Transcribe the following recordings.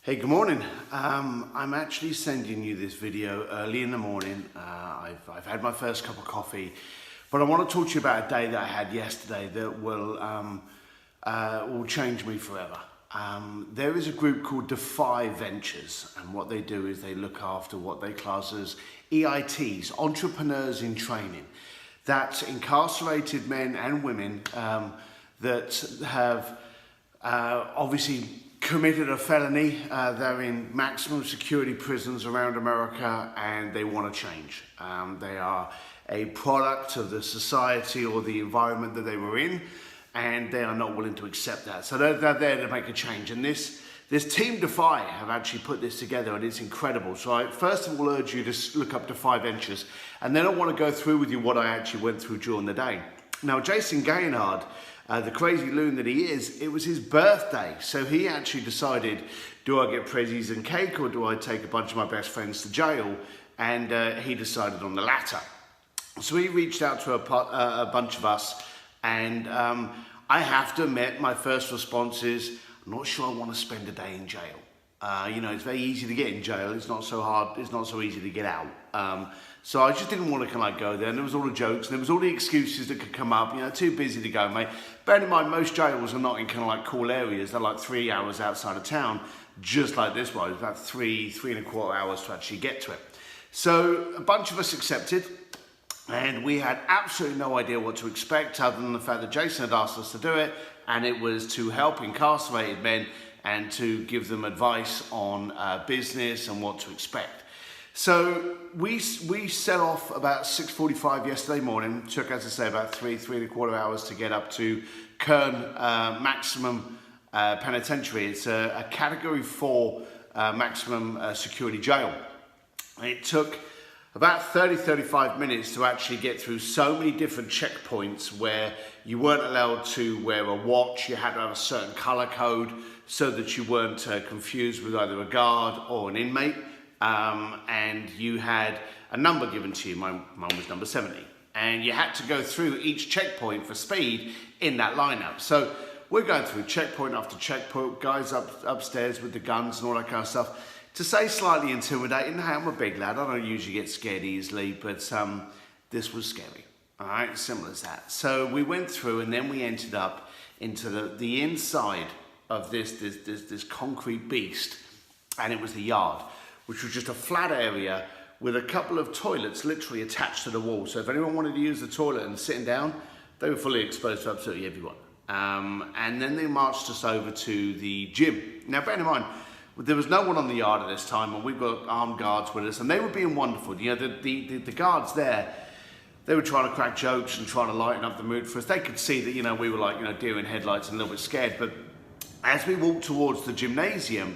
Hey, good morning. I'm actually sending you this video early in the morning. I've had my first cup of coffee, but I want to talk to you about a day that I had yesterday that will change me forever. There is a group called Defy Ventures, and what they do is they look after what they class as EITs, entrepreneurs in training. That's incarcerated men and women that have obviously committed a felony. They're in maximum security prisons around America and they want to change. They are a product of the society or the environment that they were in, and they are not willing to accept that. So they're there to make a change. And this Team Defy have actually put this together, and it's incredible. So I first of all urge you to look up Defy Ventures, and then I want to go through with you what I actually went through during the day. Now, Jason Gaynard, the crazy loon that he is, it was his birthday. So he actually decided, do I get prezzies and cake, or do I take a bunch of my best friends to jail? And he decided on the latter. So he reached out to a bunch of us, and I have to admit, my first response is, I'm not sure I want to spend a day in jail. You know, it's very easy to get in jail. It's not so hard. It's not so easy to get out. So I just didn't want to kind of go there. And there was all the jokes, and there was all the excuses that could come up. You know, too busy to go, mate. Bear in mind, most jails are not in kind of like cool areas. They're like 3 hours outside of town, just like this one. It's about three and a quarter hours to actually get to it. So a bunch of us accepted, and we had absolutely no idea what to expect, other than the fact that Jason had asked us to do it, and it was to help incarcerated men and to give them advice on business and what to expect. So we set off about 6:45 yesterday morning. Took, as I say, about three and a quarter hours to get up to Kern Maximum Penitentiary. It's a Category 4 maximum security jail. It took about 35 minutes to actually get through so many different checkpoints where you weren't allowed to wear a watch. You had to have a certain color code so that you weren't confused with either a guard or an inmate. And you had a number given to you. Mine was number 70. And you had to go through each checkpoint for speed in that lineup. So we're going through checkpoint after checkpoint, guys upstairs with the guns and all that kind of stuff. To say slightly intimidating, hey, I'm a big lad. I don't usually get scared easily, but this was scary. All right, simple as that. So we went through, and then we ended up into the inside of this concrete beast, and it was the yard, which was just a flat area with a couple of toilets literally attached to the wall. So if anyone wanted to use the toilet and sitting down, they were fully exposed to absolutely everyone. And then they marched us over to the gym. Now, bear in mind, there was no one on the yard at this time, and we've got armed guards with us, and they were being wonderful. You know, the guards there, they were trying to crack jokes and trying to lighten up the mood for us. They could see that, you know, we were like, you know, deer in headlights and a little bit scared. But as we walked towards the gymnasium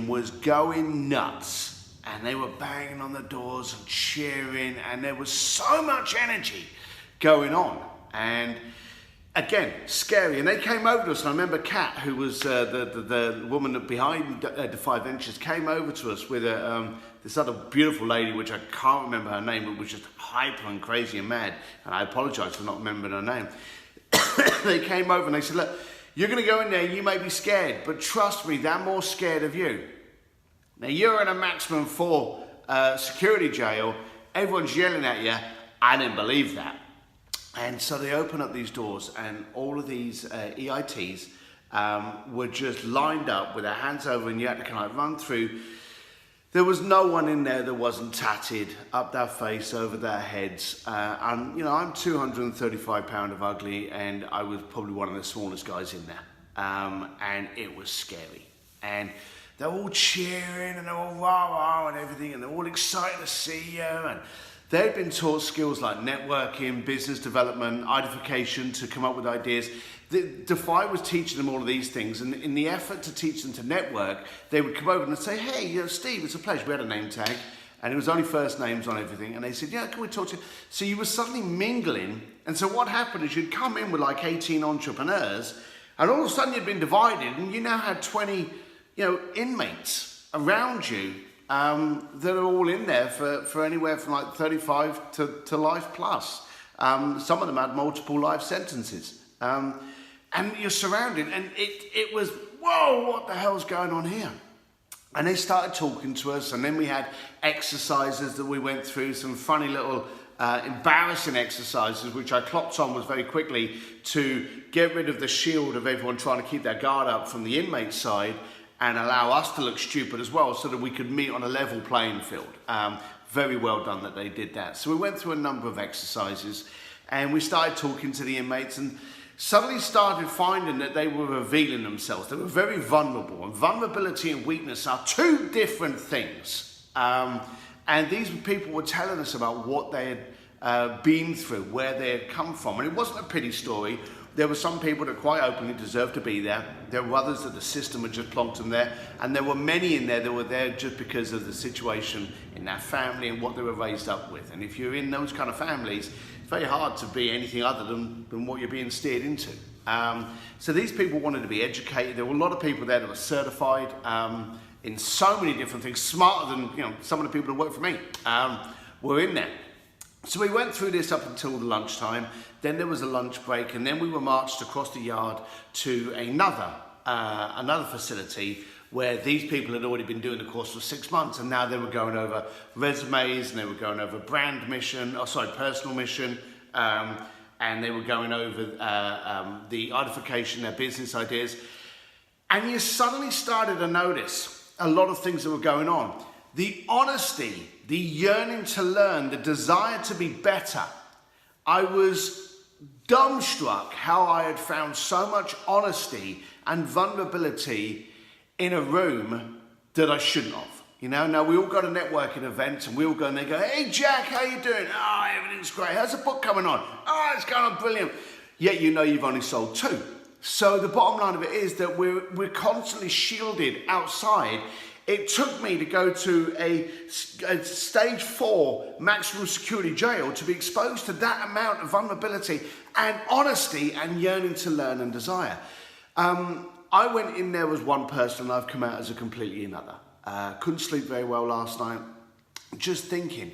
was going nuts, and they were banging on the doors and cheering, and there was so much energy going on. And again, scary. And they came over to us, and I remember Kat, who was the woman that behind Defy Ventures, came over to us with this other beautiful lady, which I can't remember her name, but was just hyper and crazy and mad. And I apologize for not remembering her name. They came over and they said, look, you're going to go in there, you may be scared, but trust me, they're more scared of you. Now, you're in a maximum 4 security jail, everyone's yelling at you. I didn't believe that. And so they open up these doors, and all of these EITs were just lined up with their hands over, and you had to kind of run through. There was no one in there that wasn't tatted up their face, over their heads. And, you know, I'm 235 pounds of ugly, and I was probably one of the smallest guys in there. And it was scary. And they're all cheering, and they're all rah-rah and everything, and they're all excited to see you. And they'd been taught skills like networking, business development, identification to come up with ideas. Defy was teaching them all of these things, and in the effort to teach them to network, they would come over and say, hey, you know, Steve, it's a pleasure. We had a name tag, and it was only first names on everything, and they said, yeah, can we talk to you? So you were suddenly mingling, and so what happened is you'd come in with like 18 entrepreneurs, and all of a sudden you'd been divided, and you now had 20, you know, inmates around you that are all in there for anywhere from like 35 to life plus. Some of them had multiple life sentences. And you're surrounded, and it was whoa, what the hell's going on here? And they started talking to us, and then we had exercises that we went through, some funny little embarrassing exercises, which I clocked on was very quickly to get rid of the shield of everyone trying to keep their guard up from the inmate side and allow us to look stupid as well, so that we could meet on a level playing field. Very well done that they did that. So we went through a number of exercises, and we started talking to the inmates, and suddenly started finding that they were revealing themselves. They were very vulnerable, and vulnerability and weakness are two different things. And these people were telling us about what they had been through, where they had come from. And it wasn't a pity story. There were some people that quite openly deserved to be there. There were others that the system had just plonked them there. And there were many in there that were there just because of the situation in their family and what they were raised up with. And if you're in those kind of families, it's very hard to be anything other than what you're being steered into. So these people wanted to be educated. There were a lot of people there that were certified in so many different things, smarter than some of the people that work for me were in there. So we went through this up until the lunchtime. Then there was a lunch break, and then we were marched across the yard to another facility where these people had already been doing the course for 6 months, and now they were going over resumes, and they were going over personal mission, and they were going over the identification, their business ideas. And you suddenly started to notice a lot of things that were going on. The honesty, the yearning to learn, the desire to be better. I was dumbstruck how I had found so much honesty and vulnerability in a room that I shouldn't have. Now we all go to networking events, and we all go and they go, "Hey Jack, how you doing?" "Oh, everything's great. How's the book coming on?" "Oh, it's going on brilliant." Yet you've only sold 2. So the bottom line of it is that we're constantly shielded outside. It took me to go to a stage 4 maximum security jail to be exposed to that amount of vulnerability and honesty and yearning to learn and desire. I went in there as one person, and I've come out as a completely another. Couldn't sleep very well last night. Just thinking,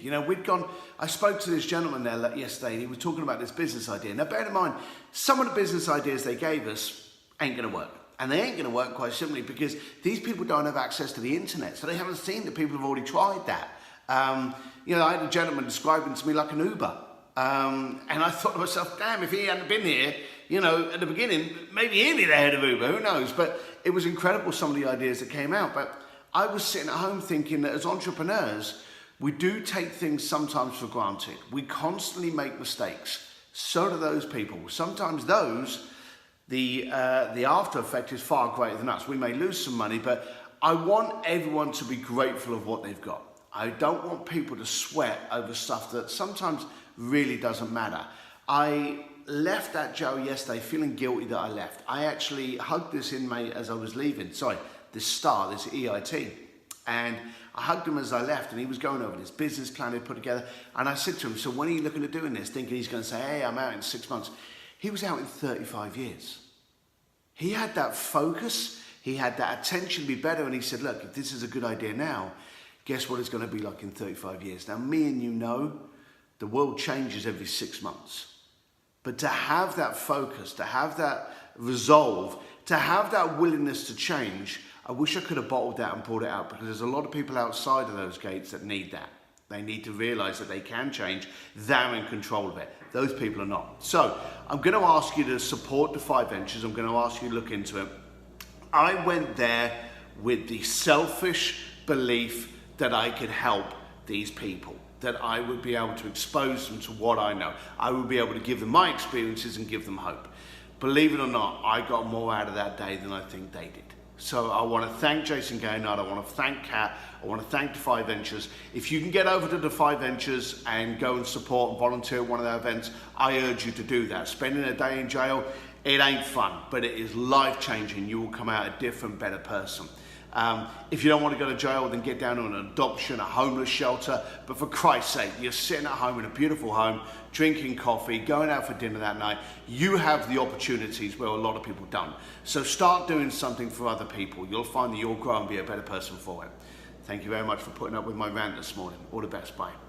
I spoke to this gentleman there yesterday, and he was talking about this business idea. Now, bear in mind, some of the business ideas they gave us ain't going to work. And they ain't going to work quite simply because these people don't have access to the internet, so they haven't seen that people have already tried that. I had a gentleman describing to me like an Uber. And I thought to myself, damn, if he hadn't been here, at the beginning, maybe he'd be the head of Uber, who knows? But it was incredible, some of the ideas that came out. But I was sitting at home thinking that as entrepreneurs, we do take things sometimes for granted. We constantly make mistakes. So do those people. Sometimes the after effect is far greater than us. We may lose some money, but I want everyone to be grateful of what they've got. I don't want people to sweat over stuff that sometimes really doesn't matter. I left that jail yesterday feeling guilty that I left. I actually hugged this inmate as I was leaving. This EIT. And I hugged him as I left, and he was going over this business plan he'd put together. And I said to him, "So when are you looking at doing this?" Thinking he's going to say, "Hey, I'm out in 6 months." He was out in 35 years. He had that focus, he had that attention to be better, and he said, "Look, if this is a good idea now, guess what it's going to be like in 35 years. Now, me and the world changes every 6 months. But to have that focus, to have that resolve, to have that willingness to change, I wish I could have bottled that and brought it out, because there's a lot of people outside of those gates that need that. They need to realize that they can change. They're in control of it. Those people are not. So I'm going to ask you to support Defy Ventures. I'm going to ask you to look into it. I went there with the selfish belief that I could help these people, that I would be able to expose them to what I know. I would be able to give them my experiences and give them hope. Believe it or not, I got more out of that day than I think they did. So I want to thank Jason Gaynard, I want to thank Kat, I want to thank Defy Ventures. If you can get over to Defy Ventures and go and support and volunteer at one of their events, I urge you to do that. Spending a day in jail, it ain't fun, but it is life-changing. You will come out a different, better person. If you don't want to go to jail, then get down to an adoption, a homeless shelter. But for Christ's sake, you're sitting at home in a beautiful home, drinking coffee, going out for dinner that night. You have the opportunities where a lot of people don't. So start doing something for other people. You'll find that you'll grow and be a better person for it. Thank you very much for putting up with my rant this morning. All the best. Bye.